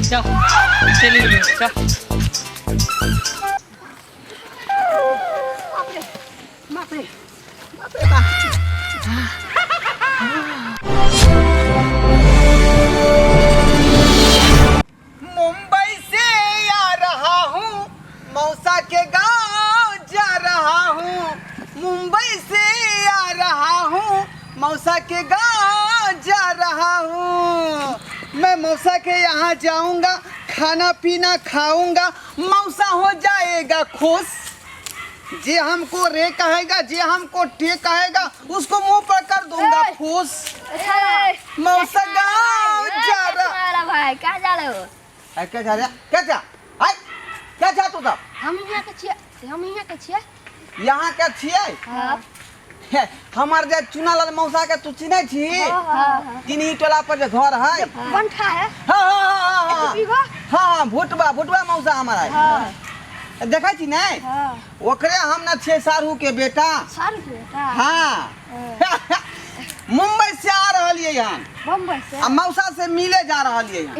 जाओ चली गई जाओ। मुंबई से आ रहा हूँ, मौसा के गांव जा रहा हूँ। मुंबई से आ रहा हूँ, मौसा के गांव जा रहा हूँ। मैं मौसा के यहाँ जाऊँगा, खाना पीना खाऊंगा, मौसा हो जाएगा खुश। जे हमको रे कहेगा, जे हमको टे कहेगा, उसको मुंह पर कर दूंगा फूस। मौसा गाँव जा रहा। भाई क्या जा रहे हो? क्या जा रहा? क्या जा? क्या जा तू तब? हम यहाँ के छिए, हम यहाँ के छिए। यहाँ के छिए? हाँ। हमार जे चुनालाल मौसा के तू चिन्हे छी? तीन टोला पर जे घर है। बंठा है। हाँ, भुटवा मौसा हमारा है। देखा छी नहीं? ओकरे हम न छे सारू के बेटा। सारू के बेटा? हाँ। मुंबई से आ रही है यहाँ। मुंबई से? अब मौसा से मिले जा रही है यहाँ।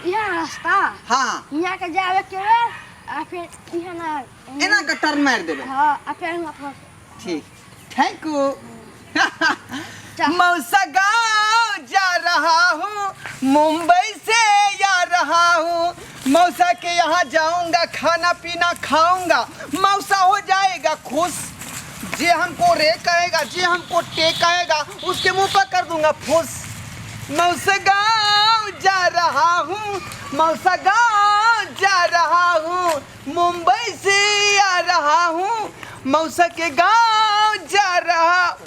यहाँ रास्ता? हाँ। यहाँ के जावे के वे, आ फिर यहाँ ना। इना का टर्न मार देबे। हाँ, आ फिर हम अपना। ठीक। Thank you. मौसा गाँव जा रहा हूँ, मुंबई से आ रहा हूँ। मौसा के यहाँ जाऊंगा, खाना पीना खाऊंगा, मौसा हो जाएगा खुश। जे हमको रे कहेगा, जे हमको टे कहेगा, उसके मुंह पर कर दूंगा फूस। मौसा गाँव जा रहा हूँ, मौसा गाँव जा रहा हूँ। मुंबई से आ रहा हूँ, मौसा के गाँव जा रहा।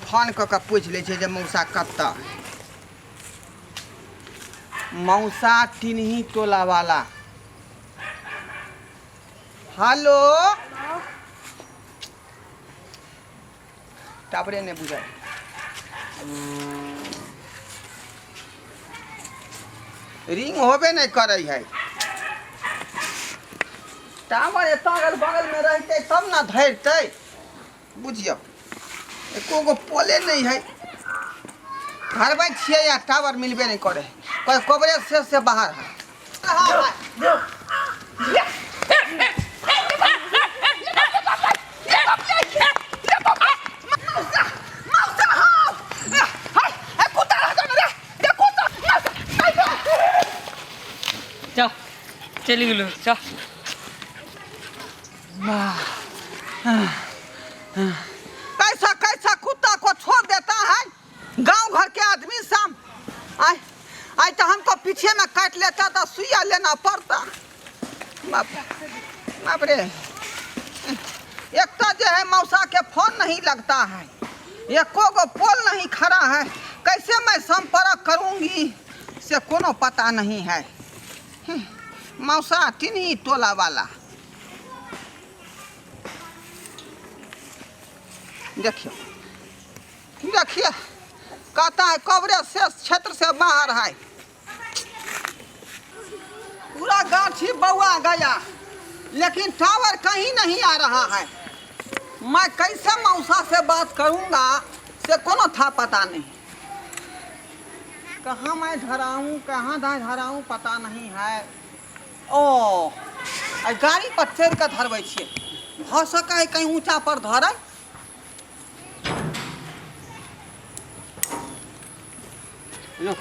फोन कऽ पूछ ले छे जे मौसा कत्ता। मौसा टिन्ही टोला वाला। हेलो। टावरे ने बुझा। रिंग होबे नहीं करे है। टावर एत अगल बगल में रहते तब ना धरते। बुझियो एको गो पोले नहीं है। घर में छिए या टावर मिलबे नहीं करे। कोई कवरेज से बाहर है। जाओ चली गई जाओ। कैसा कैसा कुत्ता को छोड़ देता है गांव घर के आदमी साम। आई तो हमको पीछे में काट लेता तो सुइया लेना पड़ता। बाप रे। एक तो जो है मौसा के फोन नहीं लगता है, एको गो पोल नहीं खड़ा है। कैसे मैं संपर्क करूंगी से कोनो पता नहीं है। मौसा टिन्ही टोला वाला। देखिए देखिए कहता है कवरेज से क्षेत्र से बाहर है। पूरा गाछी बउआ गया लेकिन टावर कहीं नहीं आ रहा है। मैं कैसे मौसा से बात करूंगा से कोनो था पता नहीं। कहाँ मैं धराऊं कहाँ धराऊं पता नहीं है। ओ गाड़ी पर चढ़ कर धरबै छियै। भ सकै है कहीं ऊंचा पर धरै। रुक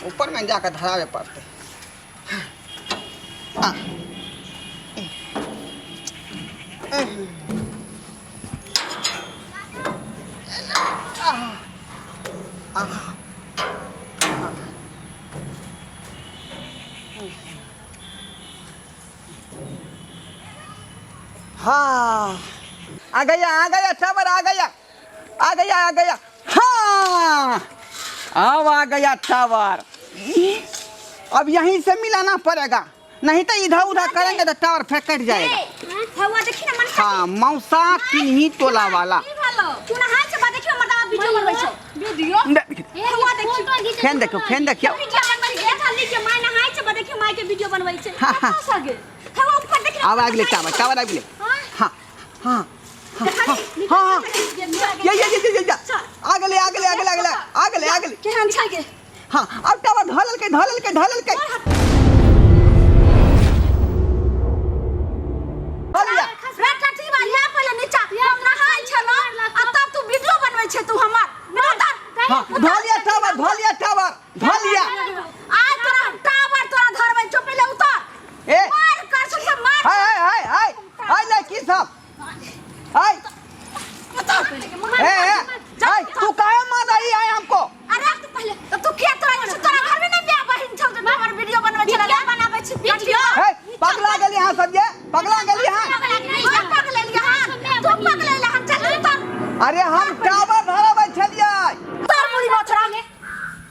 ऊपर में जाकर धरावे पड़ते। हाँ आ गया टावर आ गया। हाँ अब आ गया टावर। अब यहीं से मिलाना पड़ेगा नहीं तो इधर उधर करेंगे तो टावर फेंक कट जाएगा। हाँ मौसा टिन्ही टोला वाला। फैन देखो अब आ गए टावर आ गए। हाँ हाँ हाँ ये आगले हाँ अब टावर ढालल के रे टटी वाला पहले नीचा हम नहाय छलो आ तब तू वीडियो बनबै छे तू हमर हाँ ढालिया टावर आज तोरा टावर तोरा धरबै चो पहले उतर ए मार कर से मार हाय लड़की सब हाय हाय तू काहे मार रही है हमको अरे तू पहले तू क्या तोरा घर में नहीं बियाह बहिन छौ त हमर वीडियो बनबै छला क्या बनाबै छी वीडियो हे पगला गेली हां सब ये पगला गेली हां तू पगलेला हम चल उतर अरे हम टावर धरबै छलियै तोर मुड़ी मोछरा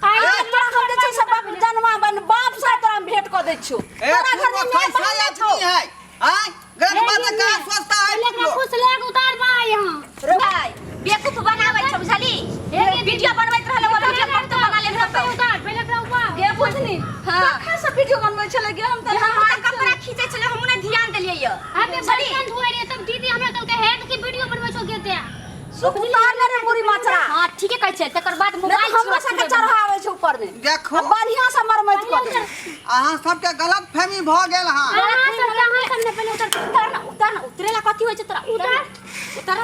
आइ तोरा घर दे छै सब जन्मा बन बाप सा तोरा भेंट क दै छौ तोरा घर में पैसा नहीं है हां गलत बात का सोचता है लेकिन खुश लेग उतार बा यहां रे भाई बेवकूफ बनाबै छौ बुझली वीडियो बनबैत रहले वो वीडियो पर तो बना ले उतार पहले एकरा ऊपर गे बुझनी हां खास वीडियो बनबै छले गे हम त कपड़ा खींचे छले हम ने ध्यान देलियै य हमें बर्तन धोए रे तब दीदी हमरा कहते हेड की वीडियो बनबै छौ केते सुख उतार ले रे मुड़ी माचरा हां ठीक है कहै छै तकर बाद मोबाइल हमरा से चढ़ावे छै ऊपर में देखो बढ़िया से मरमत क दे अहाँ सबके गलत फहमी भ गेल हां हां सब सामने पहले उतर उतरेला कथि होय छै तोरा उतर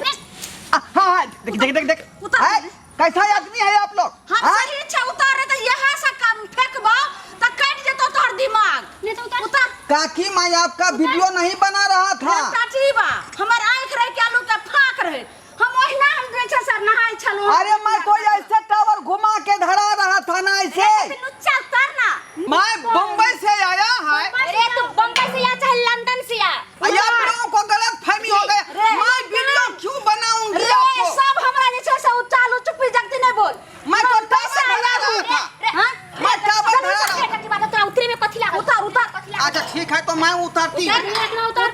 हां देख उतर कैसा आदमी है आप लोग हम सही छै उतारे त यहां से काम फेंकबो त कट जेतो तोर दिमाग नहीं तो उतार काकी मैं आपका वीडियो नहीं बना रहा था टाटीबा हमर आंख रहे के आलू के फाक रहे हम ओहिना हम जे छै सर नहाय छलो अरे मैं कोई ऐसे टावर घुमा के धरा रहा था ना ऐसे नुच्चा उतर ना मैं बम्बई से आया है अरे तू बम्बई से या चाहे लंदन से या आप लोगों को गलत फहमी हो गया मैं वीडियो क्यों बनाऊंगी आपको सब हमरा जे छै से चालू चुप्पी जगती नहीं बोल मैं तो टावर धरा रहा था हां मैं टावर धरा रहा था बात तोरा उतरे में कथि लाग उतर अच्छा ठीक है तो मैं उतरती हूँ उतर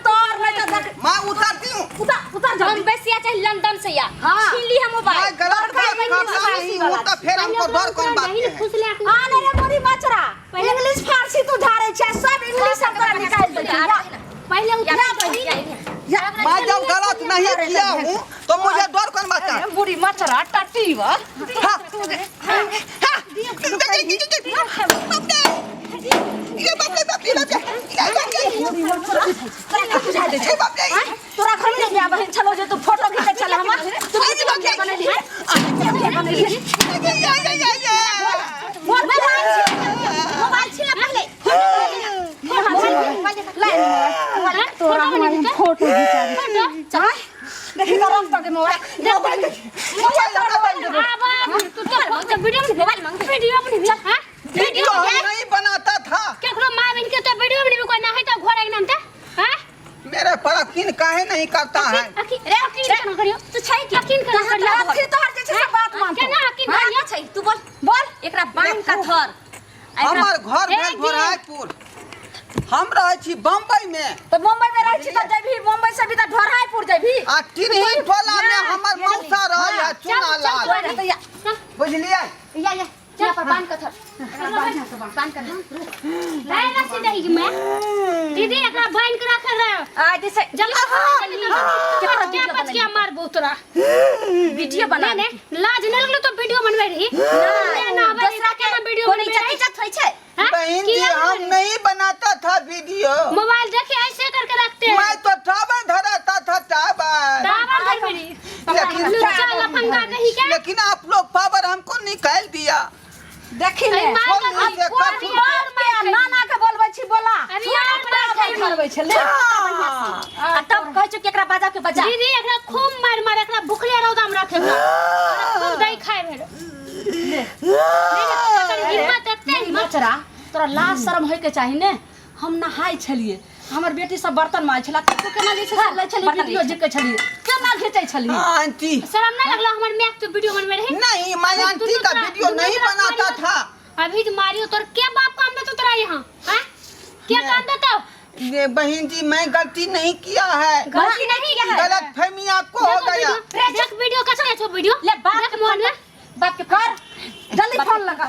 नहीं तो मैं उतरती हूँ उतर जा बम्बई से या चाहे लंदन से या हां छीन ली हम मोबाइल मैं गलत बात करता नहीं हूँ तो फिर हमको डर कौन बात है खुश लेग आने रे मोरी मचरा इंग्लिश फारसी तू झाड़े छै सब इंग्लिश सब तोरा निकाल दे छै पहले उतार मैं जब गलत नहीं किया हूँ तो मुझे डर कौन बात है बुरी मचरा टट्टी वा तोरा घर में बियाह बहन चलो जे तू फोटो खींचे चले हमर तू वीडियो बनैली मोबाइल छिला पहले तोरा हमारी फोटो चल देखी का रंग के मोबाइल तू तो वीडियो बनी हां वीडियो नहीं बनाता था केकरो मां बहन के तो वीडियो बनी कोई ना है तो घोड़ा के नाम ते हां मेरे पर यकीन काहे नहीं करता है यकीन करना करियो तू छै कि यकीन करना करियो फिर तोहर जे छै बात मान केना यकीन करियो छै तू बोल एकरा बांध का धर हमार घर भेल भोराइपुर हम रहे छी बम्बई में तो मुंबई में रह छी त जेबी मुंबई से भी त ढोराईपुर जेबी आ टिनही टोला में हमर मौसा रहे है चुना लाल बुझलिए या चल पर बांध कर बांध कर लाए ना सीधा ही मैं दीदी एकरा बांध के रख रहे आ जैसे जल्दी क्या बच गया मार बोतरा वीडियो बना ने लाज न लगलो तो वीडियो बनवे रही ना दूसरा के वीडियो बनवे इज्जत होई छै बहन जी हम नहीं बनाता था वीडियो मोबाइल देखे ऐसे करके रखते हैं मैं तो टावर धराता था टावर लेकिन आप लोग पावर हमको निकाल दिया देखी ले नाना के बोलबै छी बोला अभी यार करबै छै ले आ तब कहै छै केकरा बाजा के बजा दीदी एकरा खूब मार मार एकरा भुखले रौदा में रखे खूब दही खाए भेल हिम्मत एते मचरा तोरा लाज शर्म होय के चाहि ने हम नहाय छलिए हमर बेटी सब बर्तन माय छला तू केना जे छै ले छली वीडियो जे के छली केना घिचै छली आंटी शर्म ना लगला हमर मैक तो वीडियो बनवे रही नहीं मैं आंटी का वीडियो नहीं बनाता था अभी तो मारियो तोर के बाप काम दे तोरा यहां हैं क्या काम देता ये बहन जी मैं गलती नहीं किया है गलती नहीं किया है गलत फहमी आपको हो गया देख वीडियो कैसा है तो वीडियो ले बात के मोबाइल में बात के कर जल्दी फोन लगा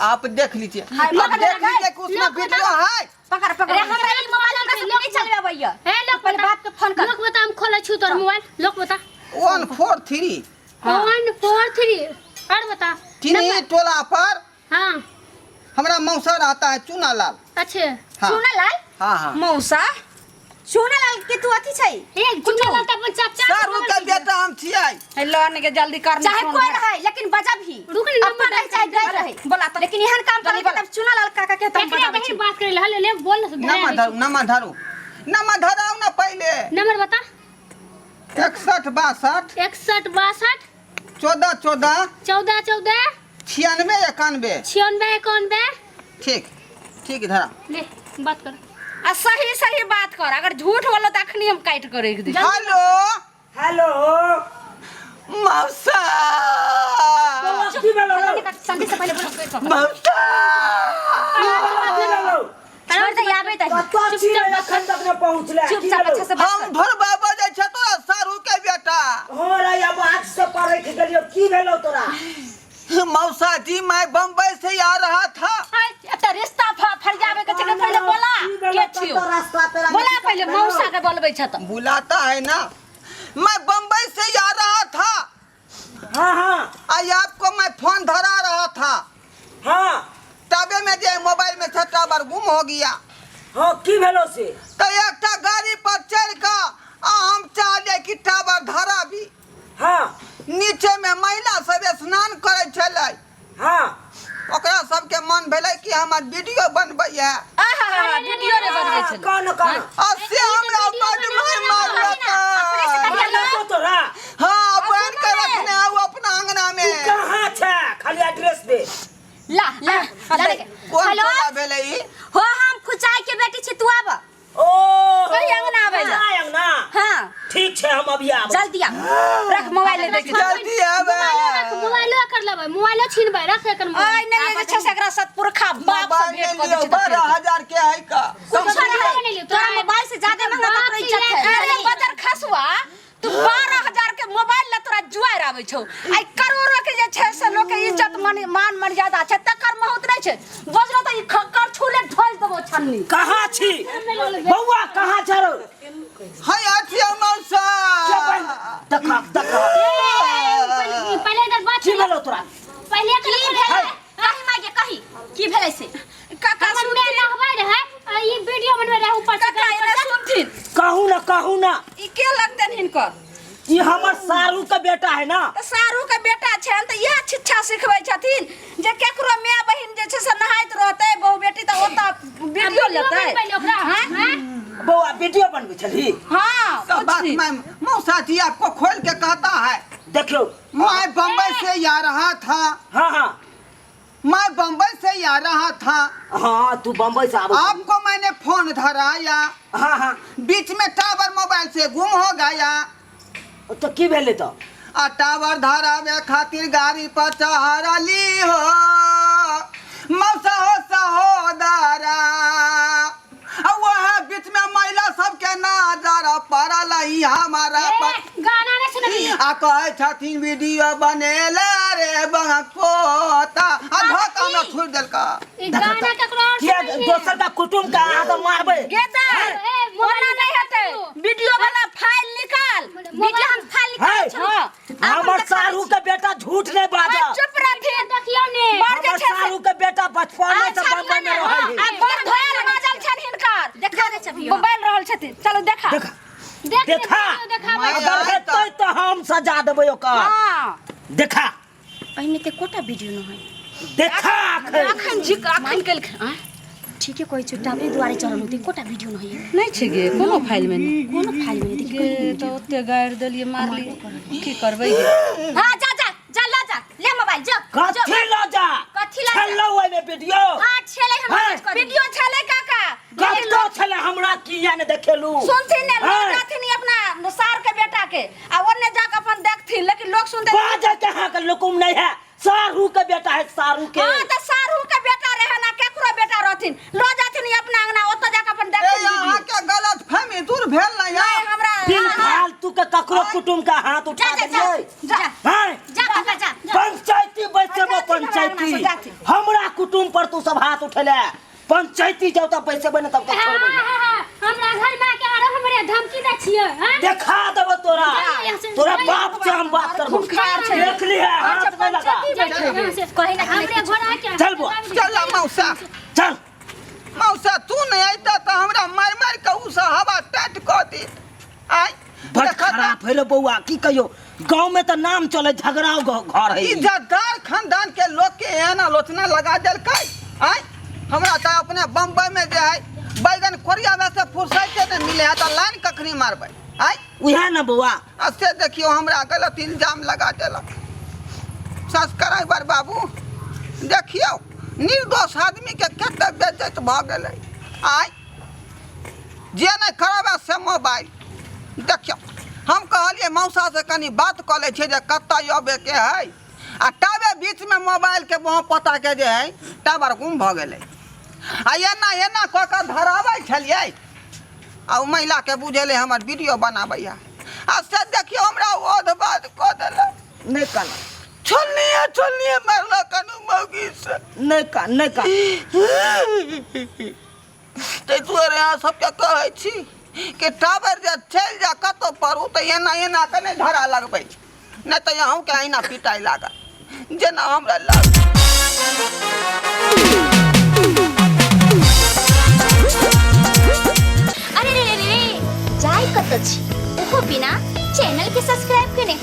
आप देख लीजिए आप देख लीजिए कि उसमें वीडियो है पकड़ हमरा ई मोबाइल में नहीं चलवे भैया है लोग पहले बात के फोन कर लोग बता हम खोले छु तोर मोबाइल लोग बता 143 143 और बता टिनही टोला पर हां हमारा मौसा रहता है चूनालाल। अच्छे हाँ। चूनालाल हाँ हाँ मौसा चूनालाल के तू अथी छै ए चुनालाल त अपन चाचा सारू के बेटा हम छियै। हेलो ने के जल्दी कर चाहे कोई रहे लेकिन बजा भी रुक नहीं, अपन रहे चाहे गई रहे बोला तो लेकिन एहन काम करे तब चूनालाल काका के तब बजा बहन बात करे ले ले बोल नमा धरू नमा धराऊ ना पहले। नंबर बता 61 62 61 62 14 14 14 14 96 91। 96 91 ठीक ठीक धरा ले बात कर आ सही सही बात कर अगर झूठ बोलो त अखनी हम काट करे एक दिन हेलो हेलो मौसा की भेलो संडे से पहले बोलो मौसा छोड़ दे आबे त कत छी एखन तक न पहुंचले चुपचाप अच्छा से बात हम भरबा बजे छ तोरा सारू के बेटा। हो रे अब आज से पढ़े के गेलियो की भेलो तोरा मौसा जी मैं बम्बई से आ रहा था। त रिश्ता फरियाबे के चक्कर पहले बोला के छियो तो रास्ता तेरा बोला पहले मौसा के बोलबे छ त बुलाता है ना। मैं बम्बई से आ रहा था। हां हां आज आपको मैं फोन धरा रहा था हां तबे में जे मोबाइल में छटा बार गुम हो गया। हां की भेलो से तो एक गाड़ी पर चढ़ का हम चाहे कि टावर धरा भी। हां नीचे में महिला सब स्नान करे चले। हां ओकरा सबके मन भेले कि हमर वीडियो बनबै है। आहा वीडियो रे बनबे छ कौन कौन अससे हमरा बड़ मार मारता। तो तोरा हाँ बन के रखने आओ अपना अंगना में। कहां छै खाली एड्रेस दे ला कौन हेलो बोला भेले ई? हो हम खुचाई के बेटी छी तू आब ओ कहीं अंगना आबै ला अंगना हां ठीक छै हम अभी आब जल्दी आ रख मोबाइल दे के जल्दी आवे। मोबाइल कर लेबै मोबाइल छीनबै रख एकर ओइ नहीं जे छै सकरा सतपुरखा बाप से भेंट कर दे 12,000 के है का। तोरा मोबाइल से ज्यादा महंगा तो इज्जत है अरे बदर खसवा तू 12,000 के मोबाइल ला तोरा जुआर आबै छौ आई करोड़ो के जे छै से लोग के इज्जत मान मर्यादा छै तकर बहुत नहीं छै बजरो त ई खक्कर छुले ढोल देबो छन्नी कहां छी बौआ कहां छरो हाय आथिया मौसा। देखा पहले इधर बात की भेलो तोरा पहले की भेलै कहीं मागे कहीं की भेलै से काका अगर मैं नहबै रहे ई वीडियो बनबै रहे ऊपर से काका एने सुनथिन कहू ना ई के लगतन हिनकर ई हमर सारू के बेटा है ना त सारू के बेटा छन त यह शिक्षा सिखबै छथिन जे केकरो माय बहिन जे छै से नहाइत रहतै बहु बेटी त ओता वीडियो लेतै पहले ओकरा हैं बौआ वीडियो बनबै छली हां सब बात मैं मौसा जी आपको खोल के कहता है। देखियो मैं बम्बई से आ रहा था। हां मैं बम्बई से आ रहा था। हां तू बम्बई से आबो आपको मैंने फोन धराया। हां बीच में टावर मोबाइल से गुम हो गया। तो की भेले तो आ टावर धरावे खातिर गाड़ी पर चढ़ली हो मौसा हो सहोदरा। वह बीच में महिला सबके नजर पड़ल ही हमारा पर। गाना नहीं सुनबी आ कहे छथिन वीडियो बनेला रे बंगपोता आ धक्का में छुड़ देलका। ई गाना ककरो और किया दोसर का कुटुम का आ तो मारबे गेदर ओना नहीं हेतै वीडियो वाला फाइल निकाल वीडियो हम फाइल निकाल छ हमर सारू के बेटा झूठ नहीं बाजा चुप रह देखियो ने हमर सारू के बेटा बचपन से बम्बई में रहै है आ बड़ धोल बाजल छन हिनकर देखा दे छबी मोबाइल रहल छथिन चलो देखा देखा देखाबै अगर हेतै तो हम सजा देबै ओकर हां देखा पहिने ते कोटा वीडियो न है देखा अखन जी अखन केल ठीक है कोई चुट्टाबे द्वारे चढ़ल होती कोटा वीडियो नहीं है नहीं छै गे कोनो फाइल में देखिए तो ओते गाड़ देलिए मारली की करबै गे हां जा ले मोबाइल जा कथी ला जा कथी ला छल्लो ओइ में वीडियो हां छले हम वीडियो छले काका कतो छले हमरा किया ने देखेलू सुनथिन ने लोग रहथिन अपना सार के बेटा के आ ओने जाके अपन देखथिन लेकिन लोग सुनते बाजे कहां के लुकुम नहीं है सारू के बेटा है सारू के हां त सारू के बेटा रहे ना केकरो बेटा रहथिन लो जाथिन अपना अंगना ओत जाके अपन देखथिन यहाँ के गलत फहमी दूर भेल नहीं नहीं हमरा फिर फालतू के ककरो कुटुम का हाथ उठा देलिए जा हां काका जा पंचायती बैठबो पंचायती हमरा कुटुम पर तू सब हाथ उठले पंचायती जाऊ त पैसे बने तब तक छोड़बे हमरा घर में के आरो हमरे धमकी दै छियै हैं देखा देबो तोरा बाप से हम बात करबो देख ली है हाथ में लगा कहे ना हमरे घर आके चल मौसा चल मौसा तू नहीं अइता तो हमरा मार मार के उ से हवा टाइट कर दी आई बड़ देखा ता, खराब है रे बउआ की कहियो गांव में तो नाम चले झगड़ाओ घर है इज्जतदार खानदान के लोग के एना लोचना लगा देल kai आई हमरा तो अपने बम्बई में जे है बैगन कोरिया में से फुर्सत से नहीं मिले है तो लाइन कखनी मारबै आई उहे ना बउआ अस्ते देखियो हमरा गलत इल्जाम लगा देलक सब्सक्राइबर बाबू देखियो निर्दोष आदमी के कते बेइज्जत भ गेलै आई जे नहीं खराब है से मोबाइल देखियो हम कहलिए मौसा से कनी बात कर ले छे जे कत्ता आबे के है आ टावे बीच में मोबाइल के वहाँ पता के जे है टावर गुम भ गेलै आ एना एना क के धराबै छलिए आ उ महिला के बुझेले हमर वीडियो बनाबैया आ से देखियो हमरा ओध बात क देले नहीं कना छोलनिए मारला कनु मौगी से नहीं का ते तोरे यहाँ सबके कहै छी कि टावर जे चल जा कतो परू तो एना एना के नहीं धरा लगबै नहीं तो यहाँ के अहिना पिटाई लागल जेना हमरा लाग अरे रे रे रे जाय कत छी ओहो बिना चैनल के सब्सक्राइब कने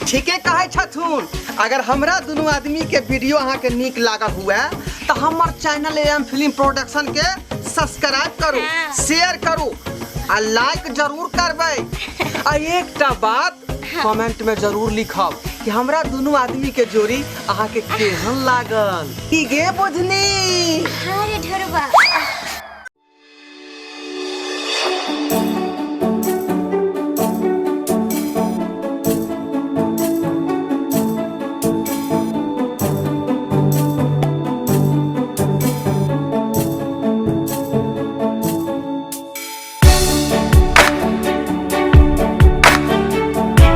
ठीके कहै छथुन अगर हमरा दोनों आदमी के वीडियो अहाँ के नीक लागल हुए तो हमर चैनल एम फिल्म प्रोडक्शन के सब्सक्राइब करू शेयर करू आ लाइक जरूर करबै आ एकटा बात कमेंट में जरूर लिखब कि हमरा दोनों आदमी के जोड़ी अहाँ के केहन लागल की गे बुझनी अरे ढोरबा